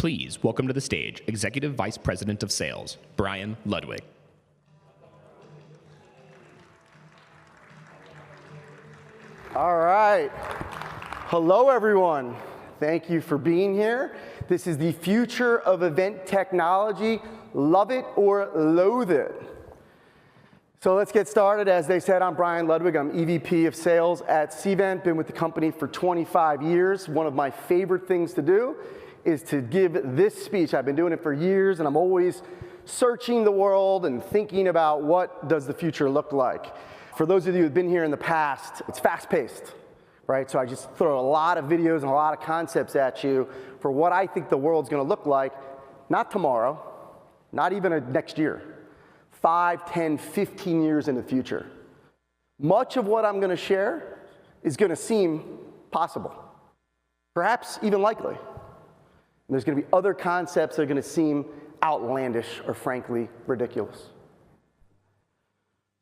Please welcome to the stage Executive Vice President of Sales, Brian Ludwig. All right. Hello, everyone. Thank you for being here. This is the future of event technology. Love it or loathe it. So let's get started. As they said, I'm Brian Ludwig. I'm EVP of Sales at Cvent. Been with the company for 25 years. One of my favorite things to do is to give this speech. I've been doing it for years, and I'm always searching the world and thinking about what does the future look like. For those of you who've been here in the past, it's fast-paced, right? So I just throw a lot of videos and a lot of concepts at you for what I think the world's going to look like, not tomorrow, not even next year, 5, 10, 15 years in the future. Much of what I'm going to share is going to seem possible, perhaps even likely. And there's going to be other concepts that are going to seem outlandish or frankly ridiculous.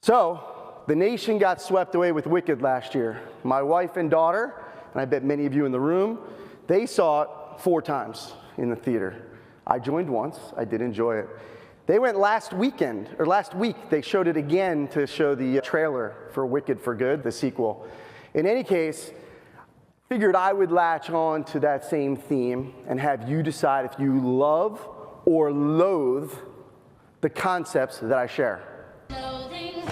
So, the nation got swept away with Wicked last year. My wife and daughter, and I bet many of you in the room, they saw it 4 times in the theater. I joined once. I did enjoy it. They went last week, they showed it again to show the trailer for Wicked for Good, the sequel. In any case, figured I would latch on to that same theme and have you decide if you love or loathe the concepts that I share. Loathing,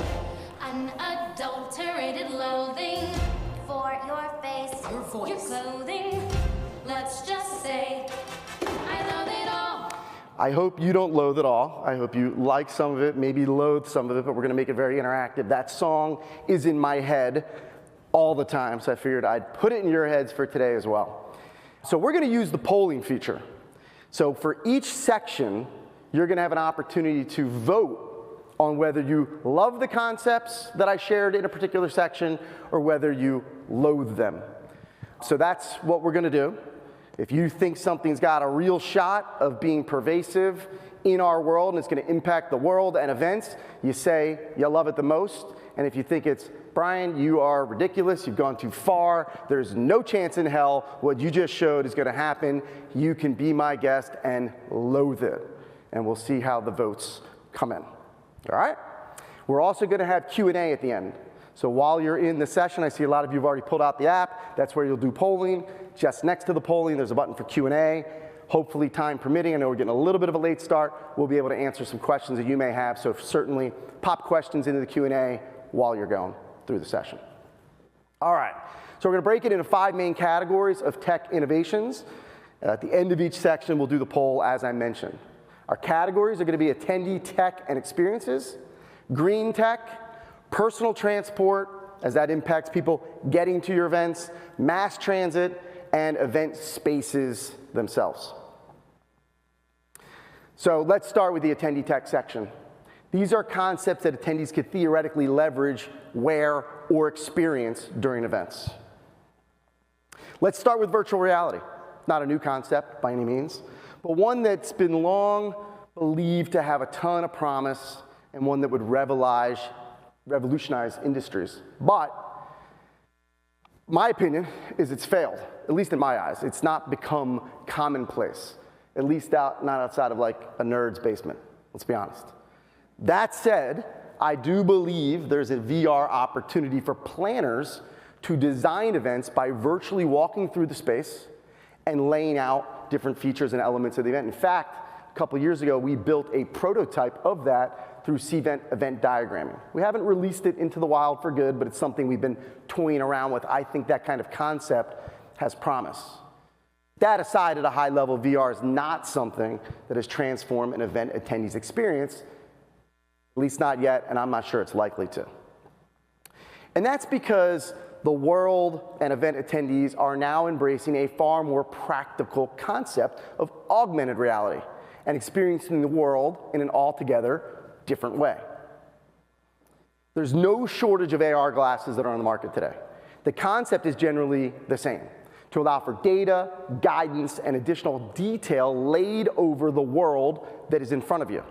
unadulterated loathing for your face, your voice, your clothing. Let's just say, I love it all. I hope you don't loathe it all. I hope you like some of it, maybe loathe some of it, but we're going to make it very interactive. That song is in my head all the time, so I figured I'd put it in your heads for today as well. So we're going to use the polling feature. So for each section, you're going to have an opportunity to vote on whether you love the concepts that I shared in a particular section or whether you loathe them. So that's what we're going to do. If you think something's got a real shot of being pervasive in our world and it's going to impact the world and events, you say you love it the most. And if you think it's, Brian, you are ridiculous, you've gone too far, there's no chance in hell what you just showed is going to happen, you can be my guest and loathe it. And we'll see how the votes come in. All right? We're also going to have Q&A at the end. So while you're in the session, I see a lot of you have already pulled out the app. That's where you'll do polling. Just next to the polling, there's a button for Q&A. Hopefully, time permitting, I know we're getting a little bit of a late start, we'll be able to answer some questions that you may have. So certainly pop questions into the Q&A while you're going through the session. All right, so we're going to break it into 5 main categories of tech innovations. At the end of each section, we'll do the poll as I mentioned. Our categories are going to be attendee tech and experiences, green tech, personal transport, as that impacts people getting to your events, mass transit, and event spaces themselves. So let's start with the attendee tech section. These are concepts that attendees could theoretically leverage, wear, or experience during events. Let's start with virtual reality. Not a new concept by any means, but one that's been long believed to have a ton of promise and one that would revolutionize industries. But my opinion is it's failed, at least in my eyes. It's not become commonplace, at least not outside of like a nerd's basement, let's be honest. That said, I do believe there's a VR opportunity for planners to design events by virtually walking through the space and laying out different features and elements of the event. In fact, a couple years ago, we built a prototype of that through Cvent event diagramming. We haven't released it into the wild for good, but it's something we've been toying around with. I think that kind of concept has promise. That aside, at a high level, VR is not something that has transformed an event attendee's experience, at least not yet, and I'm not sure it's likely to. And that's because the world and event attendees are now embracing a far more practical concept of augmented reality and experiencing the world in an altogether different way. There's no shortage of AR glasses that are on the market today. The concept is generally the same, to allow for data, guidance, and additional detail laid over the world that is in front of you.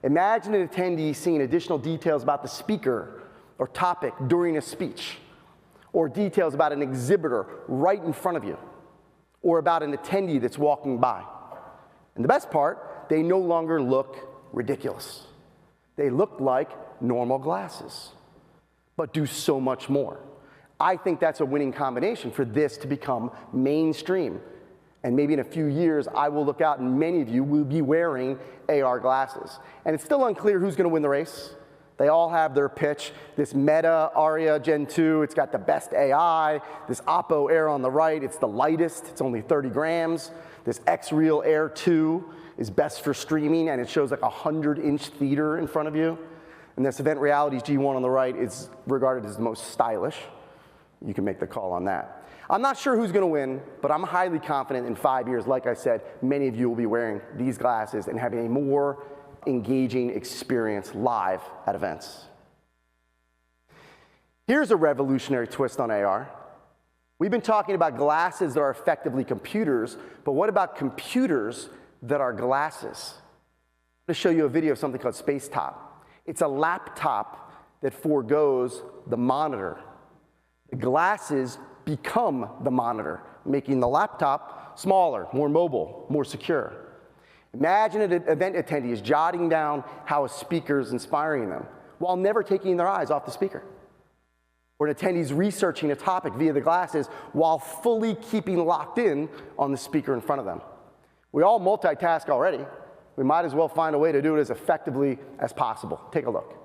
Imagine an attendee seeing additional details about the speaker or topic during a speech, or details about an exhibitor right in front of you, or about an attendee that's walking by. And the best part, they no longer look ridiculous. They look like normal glasses, but do so much more. I think that's a winning combination for this to become mainstream. And maybe in a few years, I will look out and many of you will be wearing AR glasses. And it's still unclear who's going to win the race. They all have their pitch. This Meta Aria Gen 2, it's got the best AI. This Oppo Air on the right, it's the lightest. It's only 30 grams. This X-Real Air 2 is best for streaming, and it shows like a 100-inch theater in front of you. And this Cvent Realities G1 on the right is regarded as the most stylish. You can make the call on that. I'm not sure who's going to win, but I'm highly confident in 5 years, like I said, many of you will be wearing these glasses and having a more engaging experience live at events. Here's a revolutionary twist on AR. We've been talking about glasses that are effectively computers, but what about computers that are glasses? I'm going to show you a video of something called Spacetop. It's a laptop that forgoes the monitor. The glasses become the monitor, making the laptop smaller, more mobile, more secure. Imagine an event attendee is jotting down how a speaker is inspiring them while never taking their eyes off the speaker. Or an attendee is researching a topic via the glasses while fully keeping locked in on the speaker in front of them. We all multitask already. We might as well find a way to do it as effectively as possible. Take a look.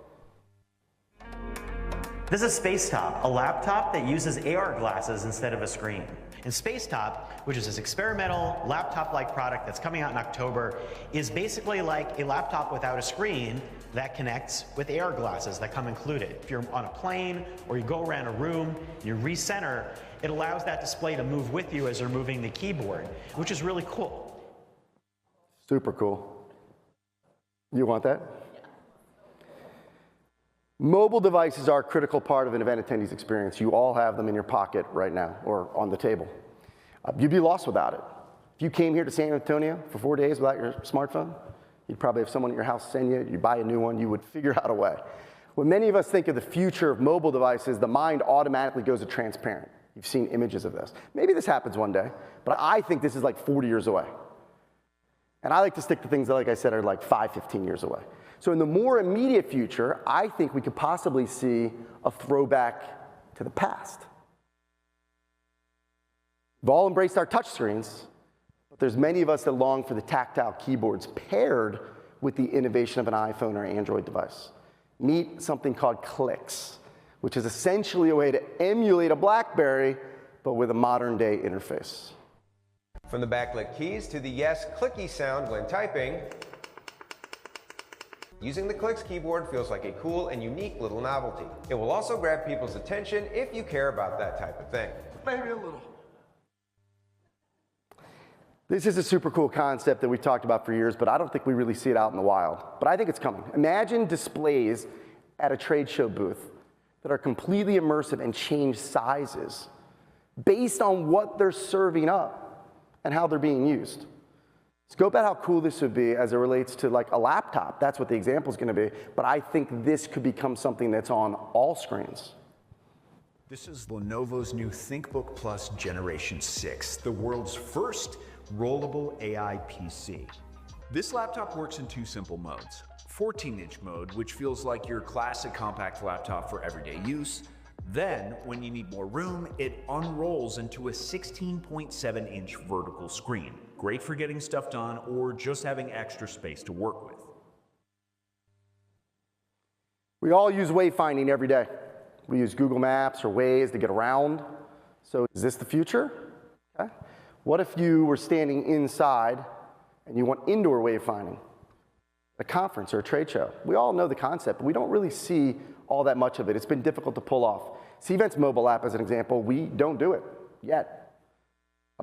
This is Spacetop, a laptop that uses AR glasses instead of a screen. And Spacetop, which is this experimental laptop-like product that's coming out in October, is basically like a laptop without a screen that connects with AR glasses that come included. If you're on a plane or you go around a room, you recenter, it allows that display to move with you as you're moving the keyboard, which is really cool. Super cool. You want that? Mobile devices are a critical part of an event attendee's experience. You all have them in your pocket right now or on the table. You'd be lost without it. If you came here to San Antonio for 4 days without your smartphone, you'd probably have someone at your house send you, you'd buy a new one, you would figure out a way. When many of us think of the future of mobile devices, the mind automatically goes to transparent. You've seen images of this. Maybe this happens one day, but I think this is like 40 years away. And I like to stick to things that, like I said, are like 5, 15 years away. So in the more immediate future, I think we could possibly see a throwback to the past. We've all embraced our touchscreens, but there's many of us that long for the tactile keyboards paired with the innovation of an iPhone or Android device. Meet something called Clicks, which is essentially a way to emulate a BlackBerry, but with a modern-day interface. From the backlit keys to the yes clicky sound when typing, using the Clicks keyboard feels like a cool and unique little novelty. It will also grab people's attention if you care about that type of thing. Maybe a little. This is a super cool concept that we've talked about for years, but I don't think we really see it out in the wild. But I think it's coming. Imagine displays at a trade show booth that are completely immersive and change sizes based on what they're serving up and how they're being used. Scope out how cool this would be as it relates to like a laptop. That's what the example is going to be. But I think this could become something that's on all screens. This is Lenovo's new ThinkBook Plus Generation 6, the world's first rollable AI PC. This laptop works in 2 simple modes. 14-inch mode, which feels like your classic compact laptop for everyday use. Then, when you need more room, it unrolls into a 16.7-inch vertical screen. Great for getting stuff done or just having extra space to work with. We all use wayfinding every day. We use Google Maps or Waze to get around. So is this the future? Okay. What if you were standing inside and you want indoor wayfinding? A conference or a trade show. We all know the concept, but we don't really see all that much of it. It's been difficult to pull off. Cvent's mobile app, as an example, we don't do it yet.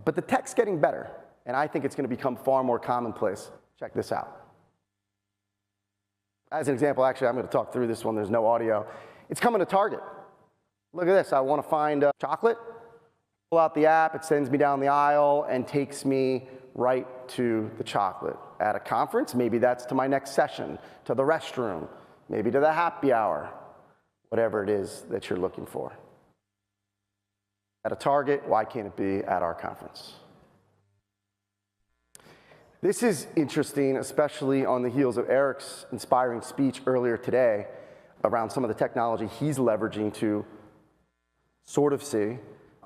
But the tech's getting better, and I think it's going to become far more commonplace. Check this out. As an example, actually, I'm going to talk through this one. There's no audio. It's coming to Target. Look at this. I want to find chocolate. Pull out the app. It sends me down the aisle and takes me right to the chocolate. At a conference, maybe that's to my next session, to the restroom, maybe to the happy hour, whatever it is that you're looking for. At a Target, why can't it be at our conference? This is interesting, especially on the heels of Eric's inspiring speech earlier today around some of the technology he's leveraging to sort of see.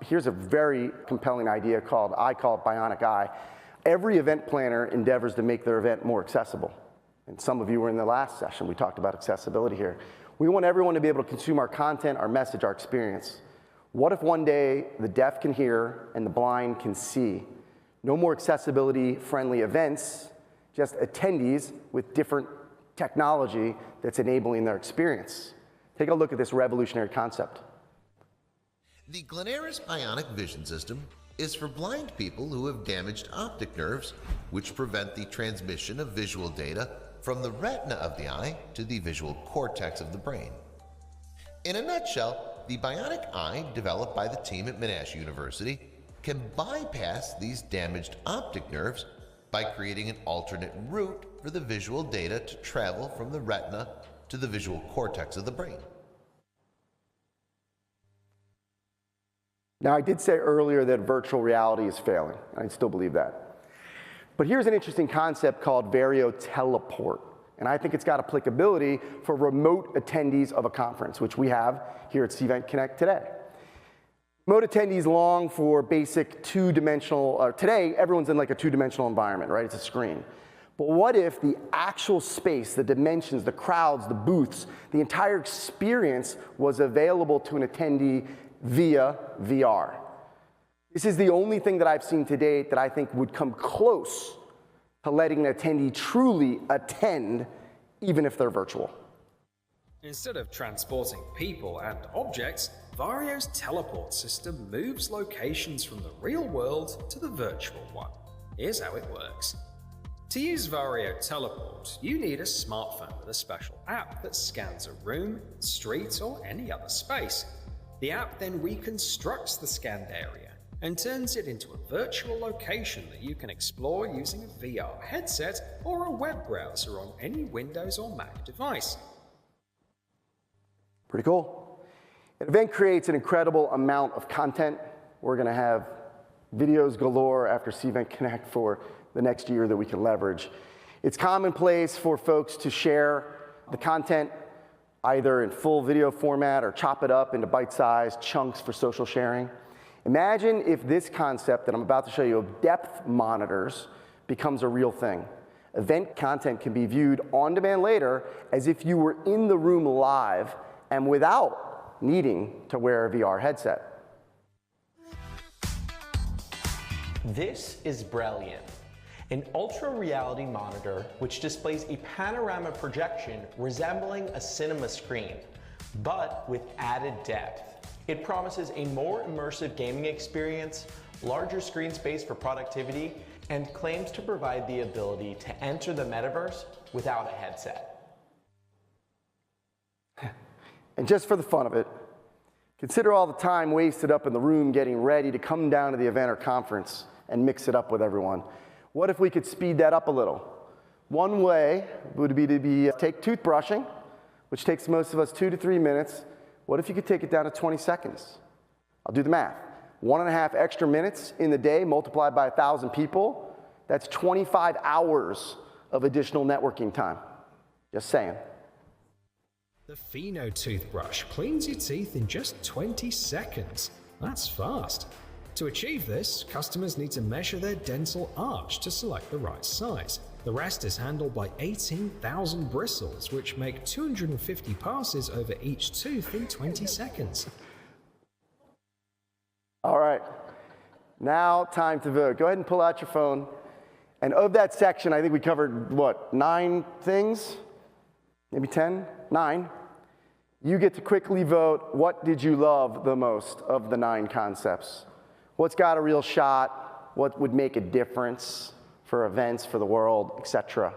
Here's a very compelling idea I call it Bionic Eye. Every event planner endeavors to make their event more accessible. And some of you were in the last session, we talked about accessibility here. We want everyone to be able to consume our content, our message, our experience. What if one day the deaf can hear and the blind can see? No more accessibility-friendly events, just attendees with different technology that's enabling their experience. Take a look at this revolutionary concept. The Glanaris Bionic Vision System is for blind people who have damaged optic nerves, which prevent the transmission of visual data from the retina of the eye to the visual cortex of the brain. In a nutshell, the Bionic Eye, developed by the team at Monash University, can bypass these damaged optic nerves by creating an alternate route for the visual data to travel from the retina to the visual cortex of the brain. Now, I did say earlier that virtual reality is failing. I still believe that. But here's an interesting concept called Vario Teleport. And I think it's got applicability for remote attendees of a conference, which we have here at Cvent Connect today. Remote attendees long for basic two-dimensional, today everyone's in like a two-dimensional environment, right? It's a screen. But what if the actual space, the dimensions, the crowds, the booths, the entire experience was available to an attendee via VR? This is the only thing that I've seen to date that I think would come close to letting an attendee truly attend, even if they're virtual. Instead of transporting people and objects, Vario's teleport system moves locations from the real world to the virtual one. Here's how it works. To use Vario Teleport, you need a smartphone with a special app that scans a room, street, or any other space. The app then reconstructs the scanned area and turns it into a virtual location that you can explore using a VR headset or a web browser on any Windows or Mac device. Pretty cool. An event creates an incredible amount of content. We're going to have videos galore after Cvent Connect for the next year that we can leverage. It's commonplace for folks to share the content either in full video format or chop it up into bite-sized chunks for social sharing. Imagine if this concept that I'm about to show you of depth monitors becomes a real thing. Event content can be viewed on demand later as if you were in the room live and without needing to wear a VR headset. This is Brilliant, an ultra-reality monitor which displays a panorama projection resembling a cinema screen, but with added depth. It promises a more immersive gaming experience, larger screen space for productivity, and claims to provide the ability to enter the metaverse without a headset. And just for the fun of it, consider all the time wasted up in the room getting ready to come down to the event or conference and mix it up with everyone. What if we could speed that up a little? One way would be to take toothbrushing, which takes most of us 2 to 3 minutes. What if you could take it down to 20 seconds? I'll do the math. 1.5 extra minutes in the day multiplied by 1,000 people, that's 25 hours of additional networking time. Just saying. The Pheno toothbrush cleans your teeth in just 20 seconds. That's fast. To achieve this, customers need to measure their dental arch to select the right size. The rest is handled by 18,000 bristles, which make 250 passes over each tooth in 20 seconds. All right, now time to vote. Go ahead and pull out your phone. And of that section, I think we covered, what, 9 things? Maybe 10? 9. You get to quickly vote, what did you love the most of the 9 concepts? What's got a real shot? What would make a difference for events, for the world, etc.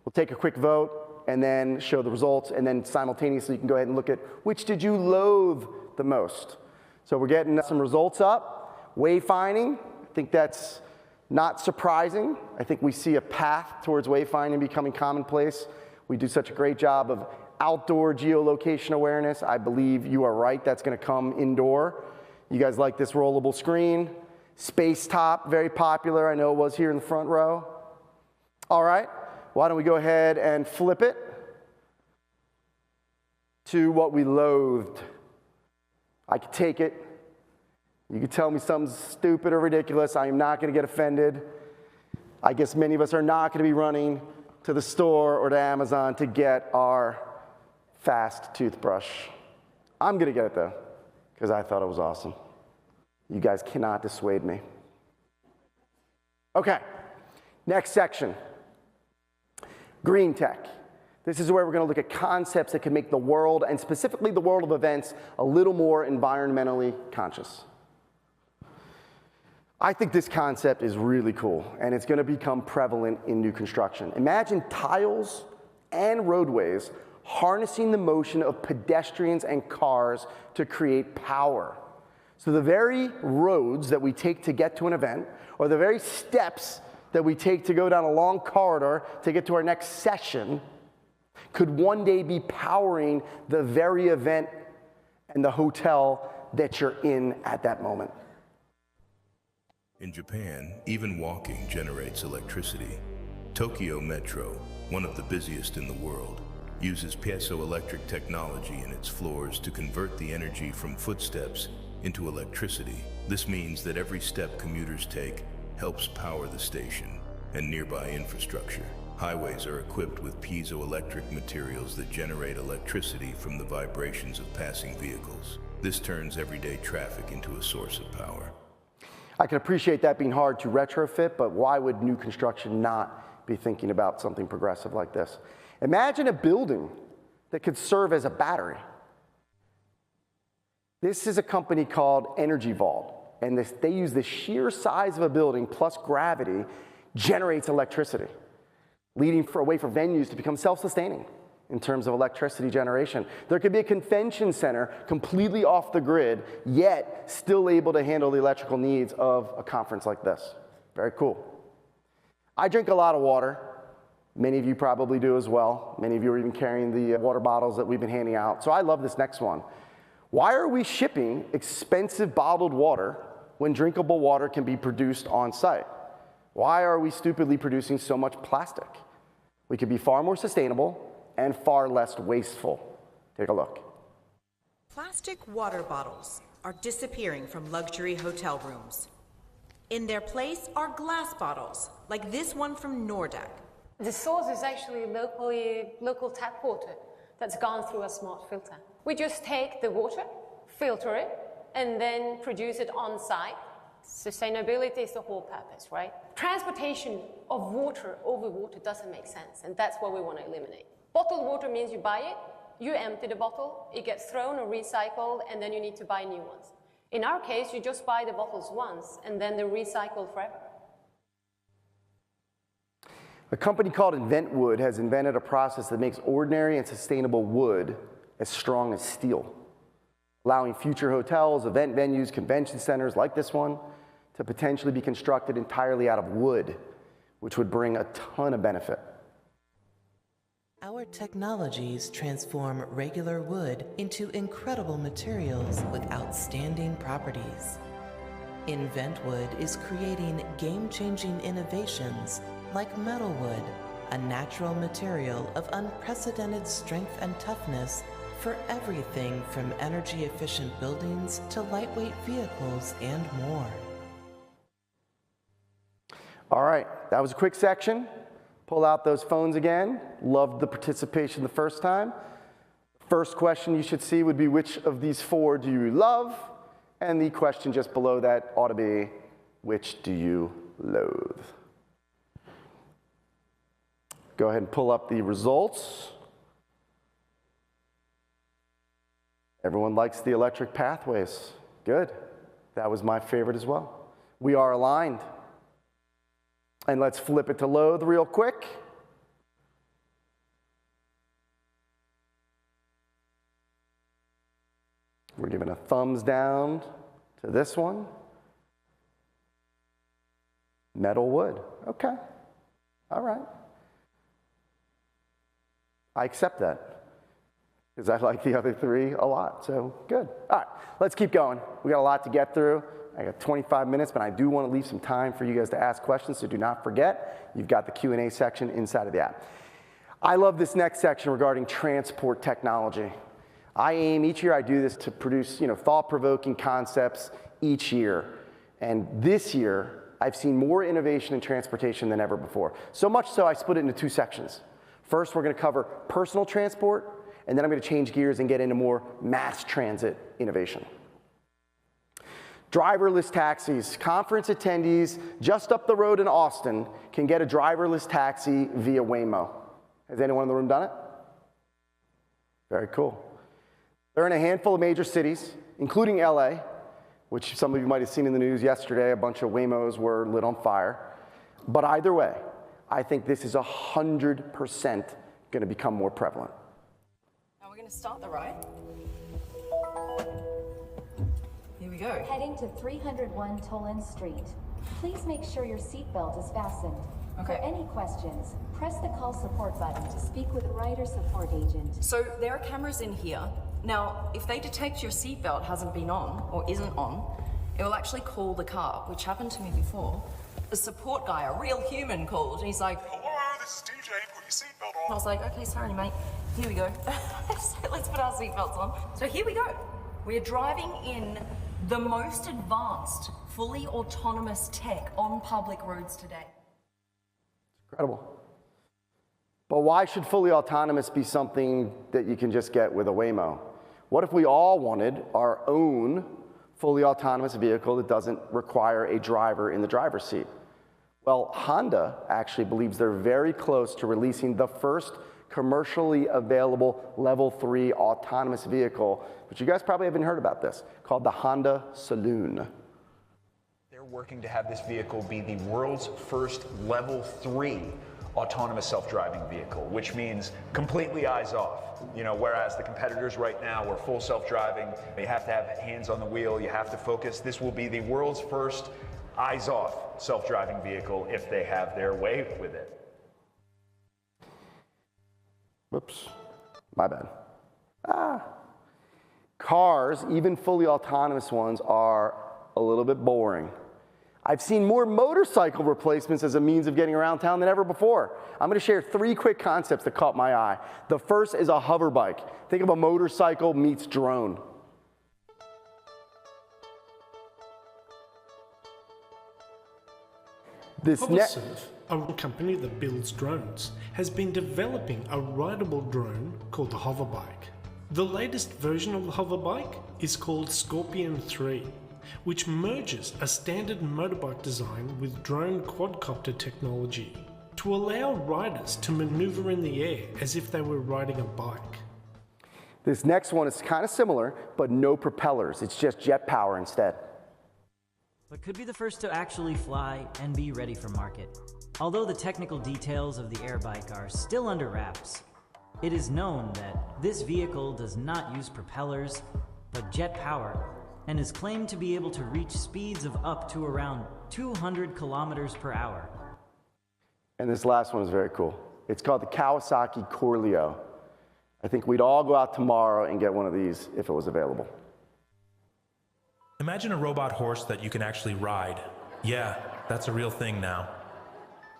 We'll take a quick vote and then show the results, and then simultaneously you can go ahead and look at which did you loathe the most. So we're getting some results up. Wayfinding, I think that's not surprising. I think we see a path towards wayfinding becoming commonplace. We do such a great job of outdoor geolocation awareness. I believe you are right, that's going to come indoor. You guys like this rollable screen. Spacetop, very popular. I know it was here in the front row. All right, why don't we go ahead and flip it to what we loathed. I could take it. You could tell me something stupid or ridiculous. I am not going to get offended. I guess many of us are not going to be running to the store or to Amazon to get our fast toothbrush. I'm going to get it though, because I thought it was awesome. You guys cannot dissuade me. Okay, next section. Green tech. This is where we're going to look at concepts that can make the world, and specifically the world of events, a little more environmentally conscious. I think this concept is really cool, and it's going to become prevalent in new construction. Imagine tiles and roadways harnessing the motion of pedestrians and cars to create power. So the very roads that we take to get to an event, or the very steps that we take to go down a long corridor to get to our next session, could one day be powering the very event and the hotel that you're in at that moment. In Japan, even walking generates electricity. Tokyo Metro, one of the busiest in the world, uses piezoelectric technology in its floors to convert the energy from footsteps into electricity. This means that every step commuters take helps power the station and nearby infrastructure. Highways are equipped with piezoelectric materials that generate electricity from the vibrations of passing vehicles. This turns everyday traffic into a source of power. I can appreciate that being hard to retrofit, but why would new construction not be thinking about something progressive like this? Imagine a building that could serve as a battery. This is a company called Energy Vault, and they use the sheer size of a building plus gravity generates electricity, leading a way for venues to become self-sustaining in terms of electricity generation. There could be a convention center completely off the grid, yet still able to handle the electrical needs of a conference like this. Very cool. I drink a lot of water. Many of you probably do as well. Many of you are even carrying the water bottles that we've been handing out. So I love this next one. Why are we shipping expensive bottled water when drinkable water can be produced on site? Why are we stupidly producing so much plastic? We could be far more sustainable and far less wasteful. Take a look. Plastic water bottles are disappearing from luxury hotel rooms. In their place are glass bottles, like this one from Nordic. The source is actually local tap water that's gone through a smart filter. We just take the water, filter it, and then produce it on site. Sustainability is the whole purpose, right? Transportation of water over water doesn't make sense, and that's what we want to eliminate. Bottled water means you buy it, you empty the bottle, it gets thrown or recycled, and then you need to buy new ones. In our case, you just buy the bottles once, and then they're recycled forever. A company called Inventwood has invented a process that makes ordinary and sustainable wood as strong as steel, allowing future hotels, event venues, convention centers like this one to potentially be constructed entirely out of wood, which would bring a ton of benefit. Our technologies transform regular wood into incredible materials with outstanding properties. Inventwood is creating game-changing innovations like metalwood, a natural material of unprecedented strength and toughness for everything from energy-efficient buildings to lightweight vehicles and more. All right, that was a quick section. Pull out those phones again. Loved the participation the first time. First question you should see would be, which of these four do you love? And the question just below that ought to be, which do you loathe? Go ahead and pull up the results. Everyone likes the electric pathways. Good. That was my favorite as well. We are aligned. And let's flip it to loathe real quick. We're giving a thumbs down to this one. Metal wood. Okay. All right. I accept that because I like the other three a lot. So good. All right. Let's keep going. We got a lot to get through. I got 25 minutes, but I do want to leave some time for you guys to ask questions, so do not forget, you've got the Q&A section inside of the app. I love this next section regarding transport technology. Each year I do this to produce, thought-provoking concepts each year. And this year, I've seen more innovation in transportation than ever before. So much so, I split it into two sections. First, we're going to cover personal transport, and then I'm going to change gears and get into more mass transit innovation. Driverless taxis. Conference attendees just up the road in Austin can get a driverless taxi via Waymo. Has anyone in the room done it? Very cool. They're in a handful of major cities, including LA, which some of you might have seen in the news yesterday. A bunch of Waymos were lit on fire. But either way, I think this is 100% going to become more prevalent. Now we're going to start the ride. Here we go. Heading to 301 Toland Street. Please make sure your seatbelt is fastened. Okay. For any questions, press the call support button to speak with a rider support agent. So there are cameras in here. Now, if they detect your seatbelt hasn't been on or isn't on, it will actually call the car, which happened to me before. The support guy, a real human, called, and he's like, "Hello, this is DJ, put your seatbelt on." And I was like, "Okay, sorry, mate. Here we go." So let's put our seatbelts on. So here we go. We're driving in the most advanced, fully autonomous tech on public roads today. Incredible. But why should fully autonomous be something that you can just get with a Waymo? What if we all wanted our own fully autonomous vehicle that doesn't require a driver in the driver's seat? Well, Honda actually believes they're very close to releasing the first commercially available level 3 autonomous vehicle, but you guys probably haven't heard about this, called the Honda Saloon. They're working to have this vehicle be the world's first level 3 autonomous self-driving vehicle, which means completely eyes off. Whereas the competitors right now are full self-driving, you have to have hands on the wheel, you have to focus. This will be the world's first eyes off self-driving vehicle if they have their way with it. Whoops, my bad. Cars, even fully autonomous ones, are a little bit boring. I've seen more motorcycle replacements as a means of getting around town than ever before. I'm going to share 3 quick concepts that caught my eye. The first is a hover bike. Think of a motorcycle meets drone. Hoversurf, a company that builds drones, has been developing a rideable drone called the hoverbike. The latest version of the hoverbike is called Scorpion 3, which merges a standard motorbike design with drone quadcopter technology to allow riders to maneuver in the air as if they were riding a bike. This next one is kind of similar, but no propellers. It's just jet power instead. But could be the first to actually fly and be ready for market. Although the technical details of the airbike are still under wraps, it is known that this vehicle does not use propellers, but jet power, and is claimed to be able to reach speeds of up to around 200 kilometers per hour. And this last one is very cool. It's called the Kawasaki Corleo. I think we'd all go out tomorrow and get one of these if it was available. Imagine a robot horse that you can actually ride. Yeah, that's a real thing now.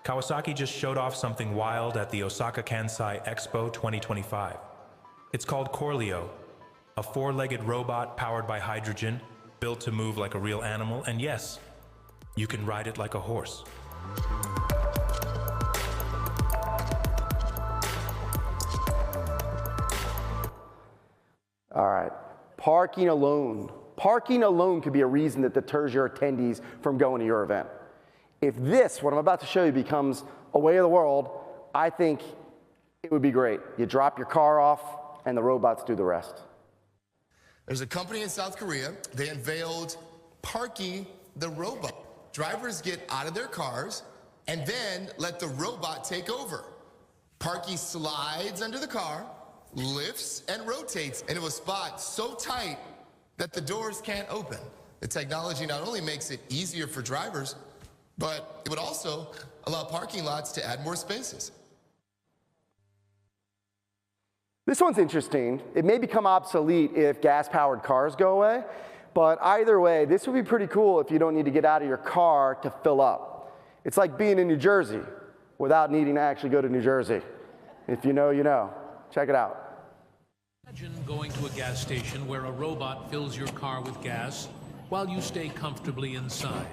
Kawasaki just showed off something wild at the Osaka Kansai Expo 2025. It's called Corleo, a 4-legged robot powered by hydrogen, built to move like a real animal, and yes, you can ride it like a horse. All right, parking alone. Parking alone could be a reason that deters your attendees from going to your event. If this, what I'm about to show you, becomes a way of the world, I think it would be great. You drop your car off and the robots do the rest. There's a company in South Korea, they unveiled Parky the robot. Drivers get out of their cars and then let the robot take over. Parky slides under the car, lifts and rotates into a spot so tight that the doors can't open. The technology not only makes it easier for drivers, but it would also allow parking lots to add more spaces. This one's interesting. It may become obsolete if gas-powered cars go away, But either way, this would be pretty cool if you don't need to get out of your car to fill up. It's like being in New Jersey without needing to actually go to New Jersey. If you know, you know. Check it out. Imagine going to a gas station where a robot fills your car with gas while you stay comfortably inside.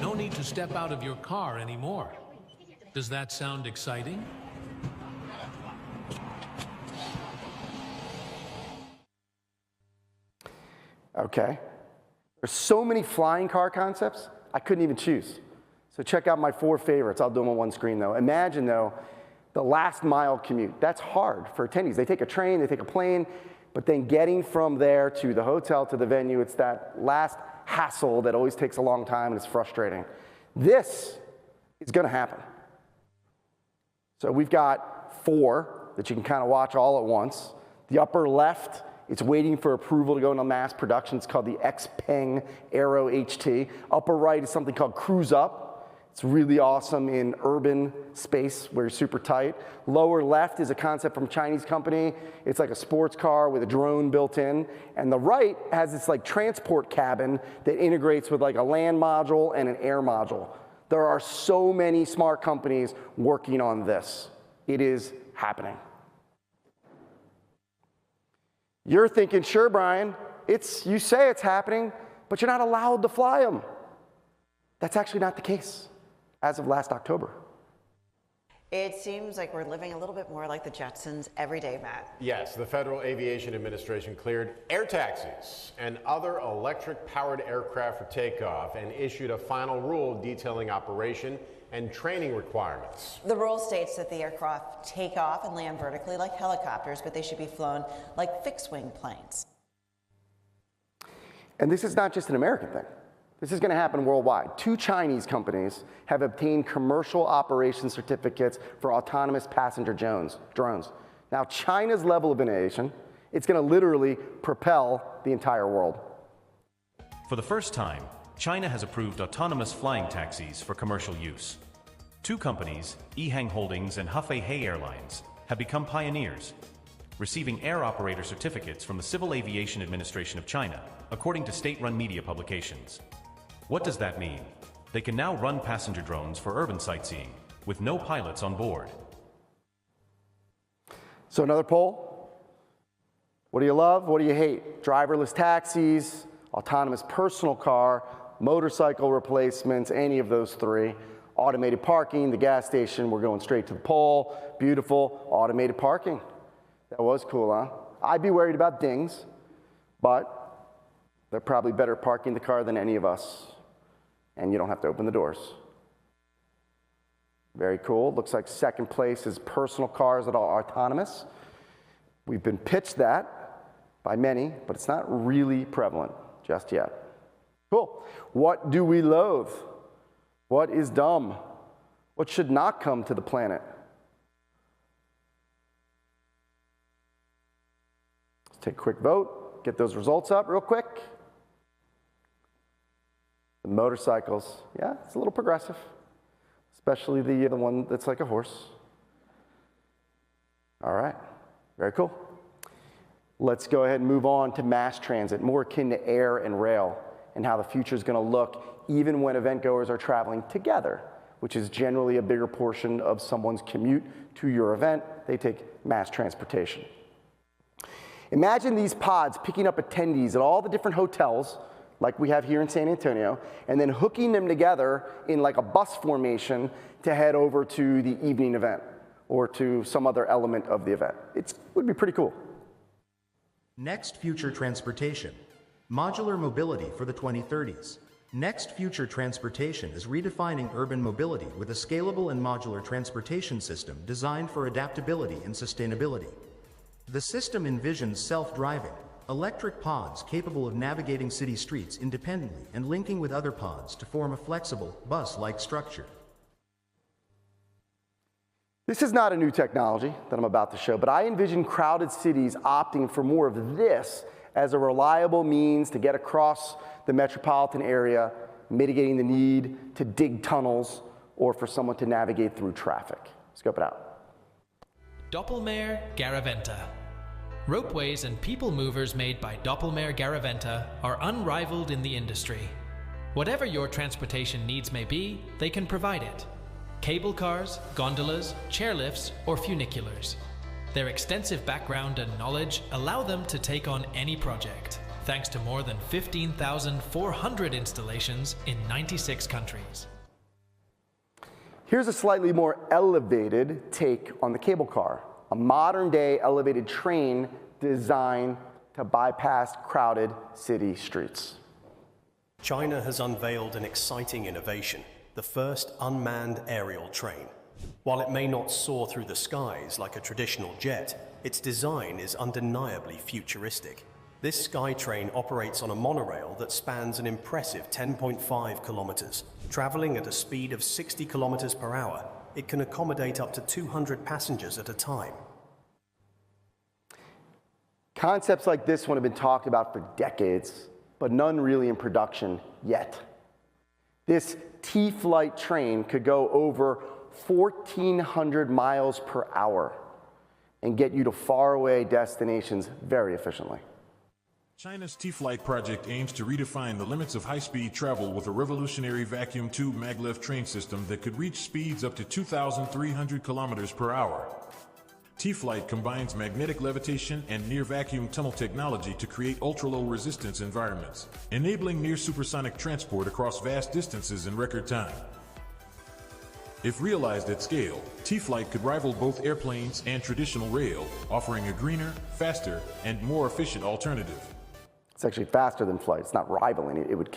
No need to step out of your car anymore. Does that sound exciting? Okay. There's so many flying car concepts, I couldn't even choose. So check out my 4 favorites. I'll do them on one screen though. Imagine though, the last mile commute. That's hard for attendees. They take a train, they take a plane, but then getting from there to the hotel, to the venue, it's that last hassle that always takes a long time and it's frustrating. This is gonna happen. So we've got 4 that you can kind of watch all at once. The upper left, it's waiting for approval to go into mass production. It's called the Xpeng Aero HT. Upper right is something called Cruise Up. It's really awesome in urban space where you're super tight. Lower left is a concept from a Chinese company. It's like a sports car with a drone built in. And the right has this like transport cabin that integrates with like a land module and an air module. There are so many smart companies working on this. It is happening. You're thinking, sure, Brian, you say it's happening, but you're not allowed to fly them. That's actually not the case as of last October. It seems like we're living a little bit more like the Jetsons every day, Matt. Yes, the Federal Aviation Administration cleared air taxis and other electric-powered aircraft for takeoff and issued a final rule detailing operation and training requirements. The rule states that the aircraft take off and land vertically like helicopters, but they should be flown like fixed-wing planes. And this is not just an American thing. This is going to happen worldwide. 2 Chinese companies have obtained commercial operation certificates for autonomous passenger drones. Now, China's level of innovation, it's going to literally propel the entire world. For the first time, China has approved autonomous flying taxis for commercial use. 2 companies, Ehang Holdings and Hefei Airlines, have become pioneers, receiving air operator certificates from the Civil Aviation Administration of China, according to state-run media publications. What does that mean? They can now run passenger drones for urban sightseeing, with no pilots on board. So another poll. What do you love? What do you hate? Driverless taxis, autonomous personal car, motorcycle replacements, any of those 3. Automated parking, the gas station, we're going straight to the poll. Beautiful, automated parking. That was cool, huh? I'd be worried about dings, but they're probably better parking the car than any of us, and you don't have to open the doors. Very cool. Looks like second place is personal cars that are autonomous. We've been pitched that by many, but it's not really prevalent just yet. Cool. What do we loathe? What is dumb? What should not come to the planet? Let's take a quick vote. Get those results up real quick. The motorcycles, yeah, it's a little progressive, especially the one that's like a horse. All right, very cool. Let's go ahead and move on to mass transit, more akin to air and rail, and how the future is going to look even when event goers are traveling together, which is generally a bigger portion of someone's commute to your event. They take mass transportation. Imagine these pods picking up attendees at all the different hotels, like we have here in San Antonio, and then hooking them together in like a bus formation to head over to the evening event or to some other element of the event. It would be pretty cool. Next future transportation, modular mobility for the 2030s. Next future transportation is redefining urban mobility with a scalable and modular transportation system designed for adaptability and sustainability. The system envisions self-driving, electric pods capable of navigating city streets independently and linking with other pods to form a flexible, bus-like structure. This is not a new technology that I'm about to show, but I envision crowded cities opting for more of this as a reliable means to get across the metropolitan area, mitigating the need to dig tunnels or for someone to navigate through traffic. Scope it out. Doppelmayr Garaventa. Ropeways and people movers made by Doppelmayr Garaventa are unrivaled in the industry. Whatever your transportation needs may be, they can provide it. Cable cars, gondolas, chairlifts, or funiculars. Their extensive background and knowledge allow them to take on any project, thanks to more than 15,400 installations in 96 countries. Here's a slightly more elevated take on the cable car, a modern-day elevated train designed to bypass crowded city streets. China has unveiled an exciting innovation, the first unmanned aerial train. While it may not soar through the skies like a traditional jet, its design is undeniably futuristic. This SkyTrain operates on a monorail that spans an impressive 10.5 kilometers. Traveling at a speed of 60 kilometers per hour, it can accommodate up to 200 passengers at a time. Concepts like this one have been talked about for decades, but none really in production yet. This T-Flight train could go over 1,400 miles per hour and get you to faraway destinations very efficiently. China's T-Flight project aims to redefine the limits of high-speed travel with a revolutionary vacuum tube maglev train system that could reach speeds up to 2,300 kilometers per hour. T-Flight combines magnetic levitation and near-vacuum tunnel technology to create ultra-low resistance environments, enabling near-supersonic transport across vast distances in record time. If realized at scale, T-Flight could rival both airplanes and traditional rail, offering a greener, faster, and more efficient alternative. It's actually faster than flight. It's not rivaling it. It would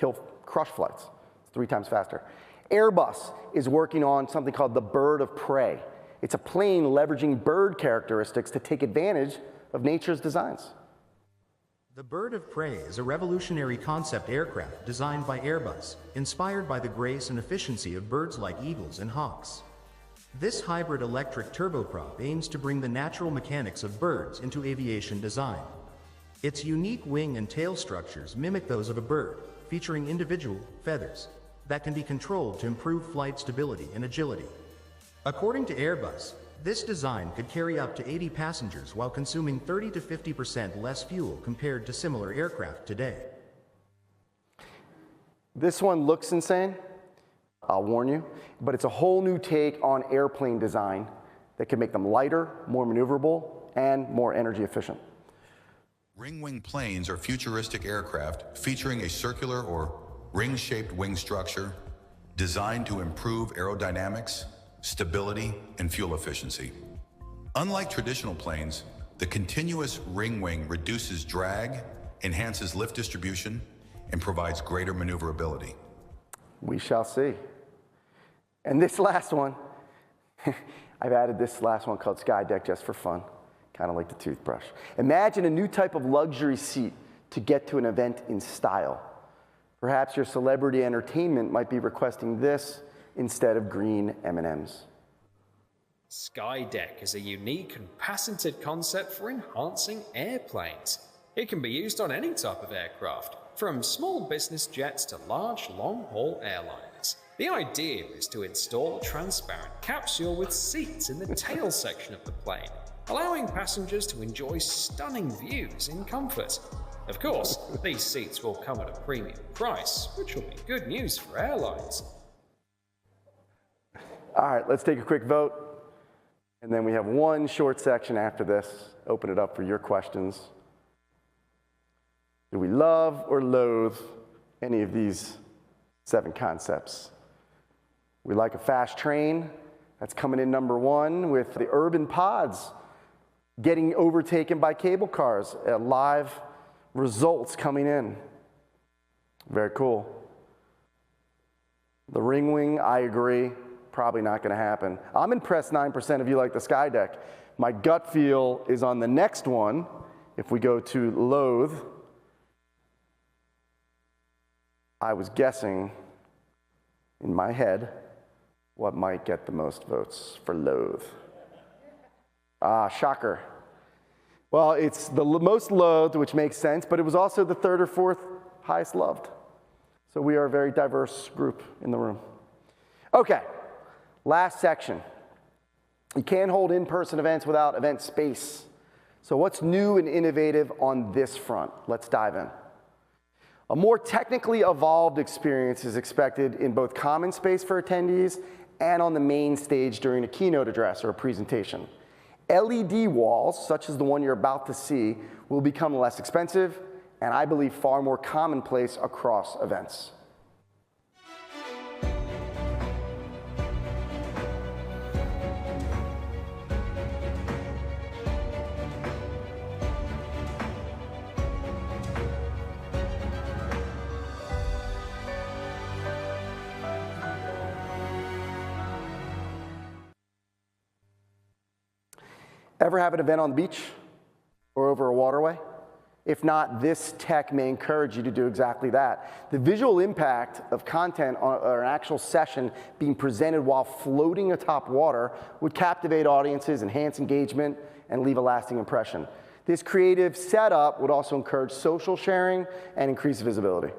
crush flights. It's 3 times faster. Airbus is working on something called the Bird of Prey. It's a plane leveraging bird characteristics to take advantage of nature's designs. The Bird of Prey is a revolutionary concept aircraft designed by Airbus, inspired by the grace and efficiency of birds like eagles and hawks. This hybrid electric turboprop aims to bring the natural mechanics of birds into aviation design. Its unique wing and tail structures mimic those of a bird, featuring individual feathers that can be controlled to improve flight stability and agility. According to Airbus, this design could carry up to 80 passengers while consuming 30 to 50% less fuel compared to similar aircraft today. This one looks insane, I'll warn you, but it's a whole new take on airplane design that can make them lighter, more maneuverable, and more energy efficient. Ring-wing planes are futuristic aircraft featuring a circular or ring-shaped wing structure designed to improve aerodynamics, stability, and fuel efficiency. Unlike traditional planes, the continuous ring wing reduces drag, enhances lift distribution, and provides greater maneuverability. We shall see. And this last one, I've added this last one called Skydeck just for fun, kind of like the toothbrush. Imagine a new type of luxury seat to get to an event in style. Perhaps your celebrity entertainment might be requesting this instead of green M&Ms. Skydeck is a unique and patented concept for enhancing airplanes. It can be used on any type of aircraft, from small business jets to large long-haul airliners. The idea is to install a transparent capsule with seats in the tail section of the plane, allowing passengers to enjoy stunning views in comfort. Of course, these seats will come at a premium price, which will be good news for airlines. All right, let's take a quick vote. And then we have one short section after this. Open it up for your questions. Do we love or loathe any of these 7 concepts? We like a fast train. That's coming in number 1 with the urban pods getting overtaken by cable cars. Live results coming in. Very cool. The ring wing, I agree. Probably not going to happen. I'm impressed 9% of you like the Skydeck. My gut feel is on the next one. If we go to loathe, I was guessing in my head what might get the most votes for loathe. Ah, shocker. Well, it's the most loathed, which makes sense, but it was also the 3rd or 4th highest loved. So we are a very diverse group in the room. Okay. Last section. You can't hold in-person events without event space. So what's new and innovative on this front? Let's dive in. A more technically evolved experience is expected in both common space for attendees and on the main stage during a keynote address or a presentation. LED walls, such as the one you're about to see, will become less expensive and I believe far more commonplace across events. Ever have an event on the beach or over a waterway? If not, this tech may encourage you to do exactly that. The visual impact of content or an actual session being presented while floating atop water would captivate audiences, enhance engagement, and leave a lasting impression. This creative setup would also encourage social sharing and increase visibility.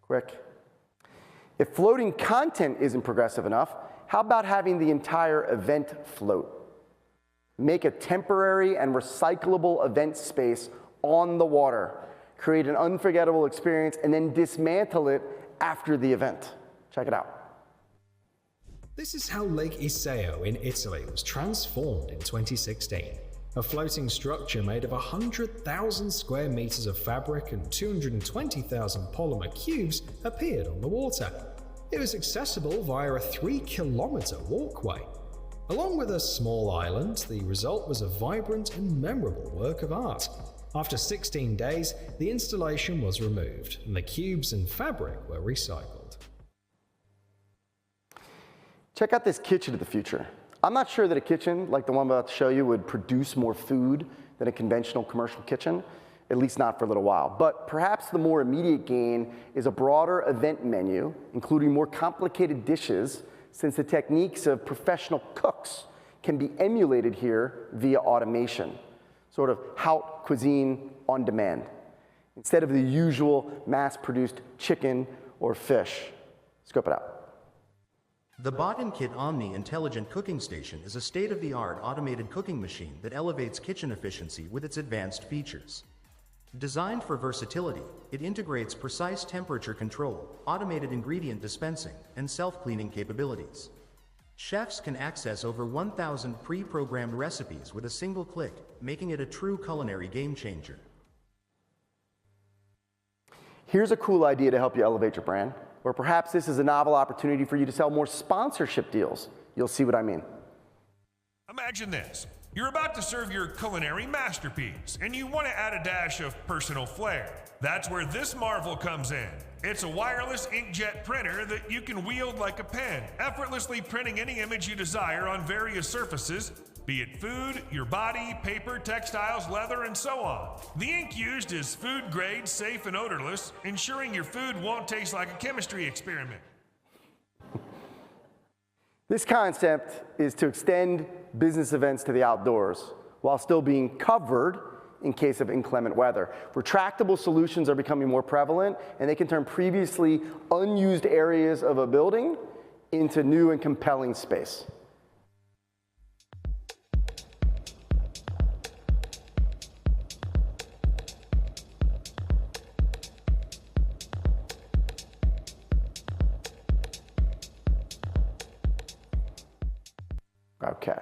Quick. If floating content isn't progressive enough, how about having the entire event float? Make a temporary and recyclable event space on the water. Create an unforgettable experience and then dismantle it after the event. Check it out. This is how Lake Iseo in Italy was transformed in 2016. A floating structure made of 100,000 square meters of fabric and 220,000 polymer cubes appeared on the water. It was accessible via a 3-kilometer walkway. Along with a small island, the result was a vibrant and memorable work of art. After 16 days, the installation was removed, and the cubes and fabric were recycled. Check out this kitchen of the future. I'm not sure that a kitchen like the one I'm about to show you would produce more food than a conventional commercial kitchen, at least not for a little while. But perhaps the more immediate gain is a broader event menu, including more complicated dishes, since the techniques of professional cooks can be emulated here via automation, sort of haute cuisine on demand, instead of the usual mass-produced chicken or fish. Scope it out. The Bionic Omni Intelligent Cooking Station is a state-of-the-art automated cooking machine that elevates kitchen efficiency with its advanced features. Designed for versatility, it integrates precise temperature control, automated ingredient dispensing, and self-cleaning capabilities. Chefs can access over 1,000 pre-programmed recipes with a single click, making it a true culinary game-changer. Here's a cool idea to help you elevate your brand. Or perhaps this is a novel opportunity for you to sell more sponsorship deals. You'll see what I mean. Imagine this. You're about to serve your culinary masterpiece, and you want to add a dash of personal flair. That's where this marvel comes in. It's a wireless inkjet printer that you can wield like a pen, effortlessly printing any image you desire on various surfaces, be it food, your body, paper, textiles, leather, and so on. The ink used is food grade, safe, and odorless, ensuring your food won't taste like a chemistry experiment. This concept is to extend business events to the outdoors while still being covered in case of inclement weather. Retractable solutions are becoming more prevalent, and they can turn previously unused areas of a building into new and compelling space. Okay.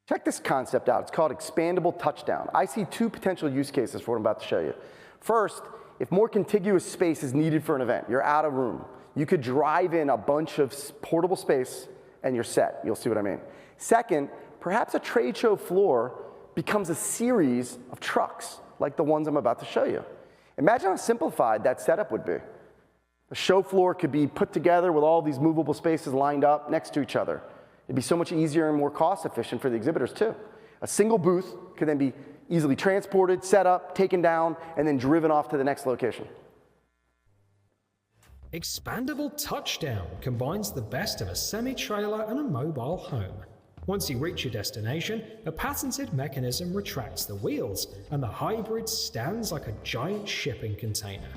Check this concept out. It's called Expandable Touchdown. I see two potential use cases for what I'm about to show you. First, if more contiguous space is needed for an event, you're out of room, you could drive in a bunch of portable space and you're set. You'll see what I mean. Second, perhaps a trade show floor becomes a series of trucks like the ones I'm about to show you. Imagine how simplified that setup would be. A show floor could be put together with all these movable spaces lined up next to each other. It'd be so much easier and more cost efficient for the exhibitors too. A single booth could then be easily transported, set up, taken down, and then driven off to the next location. Expandable Touchdown combines the best of a semi-trailer and a mobile home. Once you reach your destination, a patented mechanism retracts the wheels, and the hybrid stands like a giant shipping container.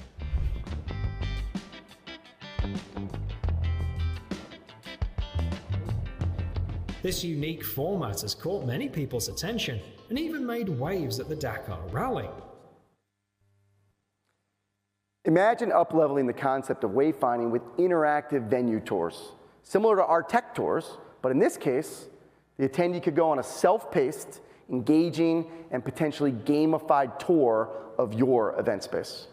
This unique format has caught many people's attention and even made waves at the Dakar Rally. Imagine up-leveling the concept of wayfinding with interactive venue tours, similar to our tech tours, but in this case, the attendee could go on a self-paced, engaging, and potentially gamified tour of your event space.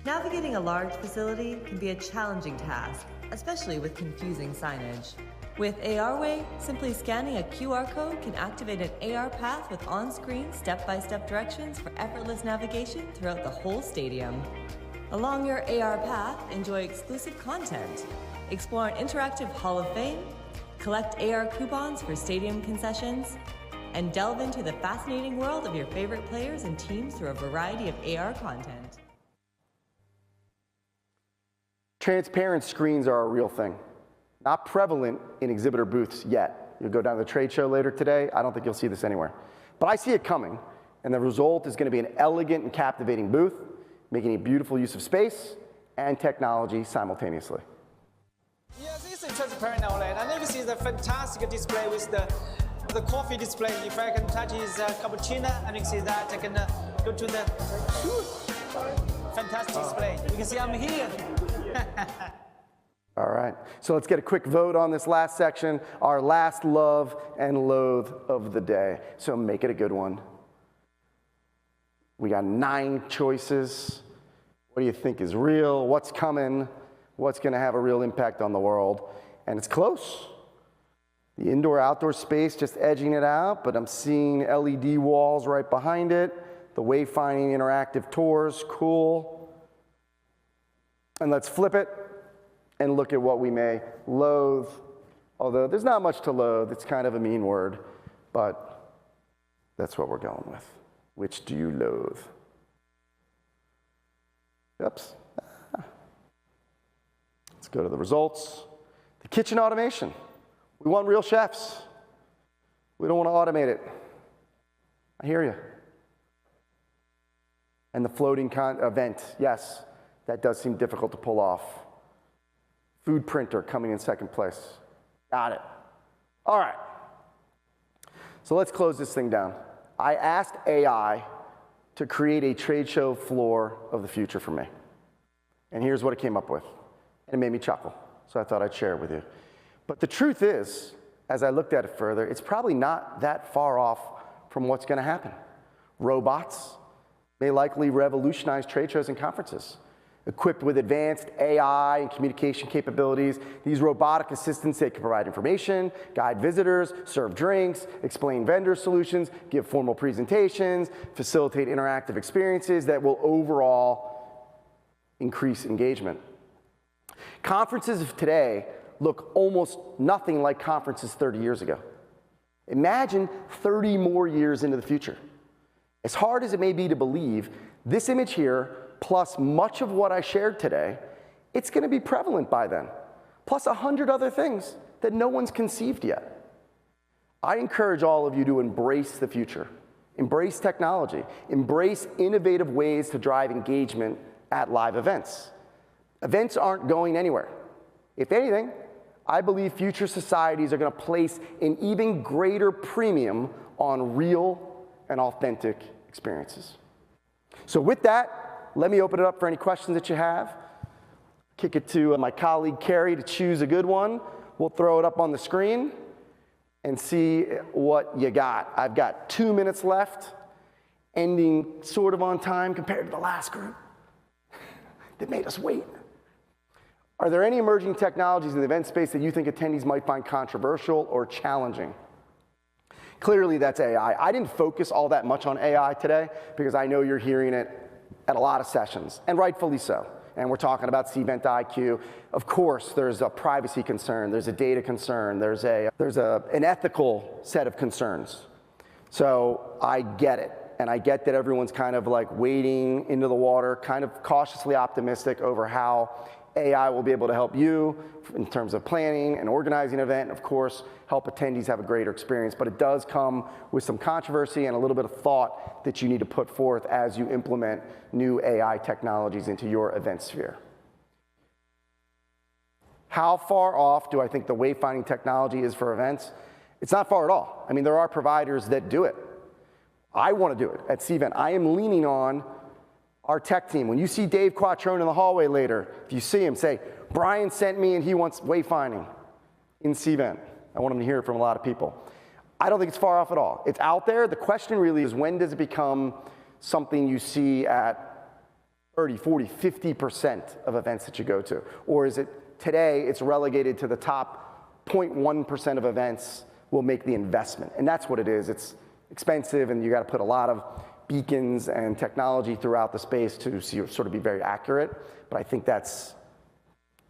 Navigating a large facility can be a challenging task, especially with confusing signage. With ARway, simply scanning a QR code can activate an AR path with on-screen step-by-step directions for effortless navigation throughout the whole stadium. Along your AR path, enjoy exclusive content, explore an interactive Hall of Fame, collect AR coupons for stadium concessions, and delve into the fascinating world of your favorite players and teams through a variety of AR content. Transparent screens are a real thing. Not prevalent in exhibitor booths yet. You'll go down to the trade show later today, I don't think you'll see this anywhere. But I see it coming, and the result is going to be an elegant and captivating booth, making a beautiful use of space and technology simultaneously. Yes, it's a transparent OLED, and you can see the fantastic display with the coffee display. If I can touch his cappuccino, and you can see that I can go to the fantastic display. You can see I'm here. All right, so let's get a quick vote on this last section, our last love and loathe of the day. So make it a good one. We got 9 choices. What do you think is real? What's coming? What's going to have a real impact on the world? And it's close. The indoor-outdoor space just edging it out, but I'm seeing LED walls right behind it. The wayfinding interactive tours, cool. And let's flip it and look at what we may loathe. Although there's not much to loathe, it's kind of a mean word, but that's what we're going with. Which do you loathe? Oops. Let's go to the results. The kitchen automation. We want real chefs. We don't want to automate it. I hear you. And the floating event, yes, that does seem difficult to pull off. Food printer coming in second place. Got it. All right. So let's close this thing down. I asked AI to create a trade show floor of the future for me. And here's what it came up with. And it made me chuckle, so I thought I'd share it with you. But the truth is, as I looked at it further, it's probably not that far off from what's going to happen. Robots may likely revolutionize trade shows and conferences. Equipped with advanced AI and communication capabilities, these robotic assistants, they can provide information, guide visitors, serve drinks, explain vendor solutions, give formal presentations, facilitate interactive experiences that will overall increase engagement. Conferences of today look almost nothing like conferences 30 years ago. Imagine 30 more years into the future. As hard as it may be to believe, this image here, plus much of what I shared today, it's going to be prevalent by then, plus 100 other things that no one's conceived yet. I encourage all of you to embrace the future, embrace technology, embrace innovative ways to drive engagement at live events. Events aren't going anywhere. If anything, I believe future societies are going to place an even greater premium on real and authentic experiences. So with that, let me open it up for any questions that you have. Kick it to my colleague Carrie to choose a good one. We'll throw it up on the screen and see what you got. I've got 2 minutes left, ending sort of on time compared to the last group that made us wait. Are there any emerging technologies in the event space that you think attendees might find controversial or challenging? Clearly, that's AI. I didn't focus all that much on AI today because I know you're hearing it at a lot of sessions, and rightfully so. And we're talking about Cvent IQ. Of course, there's a privacy concern, there's a data concern, there's an ethical set of concerns. So I get it, and I get that everyone's kind of like wading into the water, kind of cautiously optimistic over how AI will be able to help you in terms of planning and organizing an event, and of course, help attendees have a greater experience. But it does come with some controversy and a little bit of thought that you need to put forth as you implement new AI technologies into your event sphere. How far off do I think the wayfinding technology is for events? It's not far at all. I mean, there are providers that do it. I want to do it at Cvent. I am leaning on our tech team. When you see Dave Quattrone in the hallway later, if you see him, say, Brian sent me and he wants wayfinding in Cvent. I want him to hear it from a lot of people. I don't think it's far off at all. It's out there. The question really is, when does it become something you see at 30, 40, 50% of events that you go to? Or is it today, it's relegated to the top 0.1% of events will make the investment? And that's what it is. It's expensive, and you got to put a lot of beacons and technology throughout the space to sort of be very accurate. But I think that's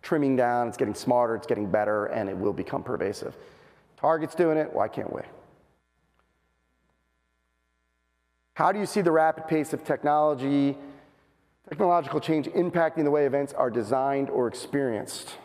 trimming down, it's getting smarter, it's getting better, and it will become pervasive. Target's doing it, why can't we? How do you see the rapid pace of technological change impacting the way events are designed or experienced?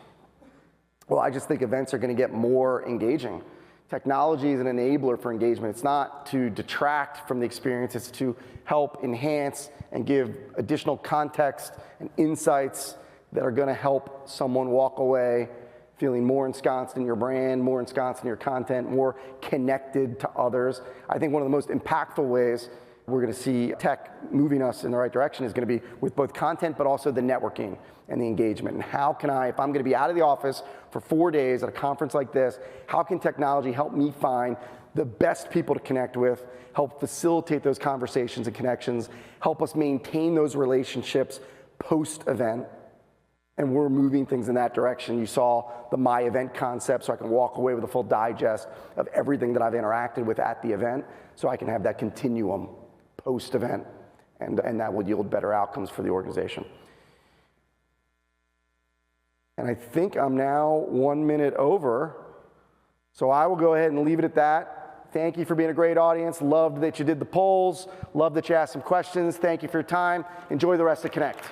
Well, I just think events are going to get more engaging. Technology is an enabler for engagement. It's not to detract from the experience, it's to help enhance and give additional context and insights that are going to help someone walk away feeling more ensconced in your brand, more ensconced in your content, more connected to others. I think one of the most impactful ways we're going to see tech moving us in the right direction is going to be with both content, but also the networking and the engagement. And how can I, if I'm going to be out of the office for 4 days at a conference like this, how can technology help me find the best people to connect with, help facilitate those conversations and connections, help us maintain those relationships post-event? And we're moving things in that direction. You saw the My Event concept, so I can walk away with a full digest of everything that I've interacted with at the event, so I can have that continuum post-event, and that will yield better outcomes for the organization. And I think I'm now 1 minute over, so I will go ahead and leave it at that. Thank you for being a great audience. Loved that you did the polls. Loved that you asked some questions. Thank you for your time. Enjoy the rest of Connect.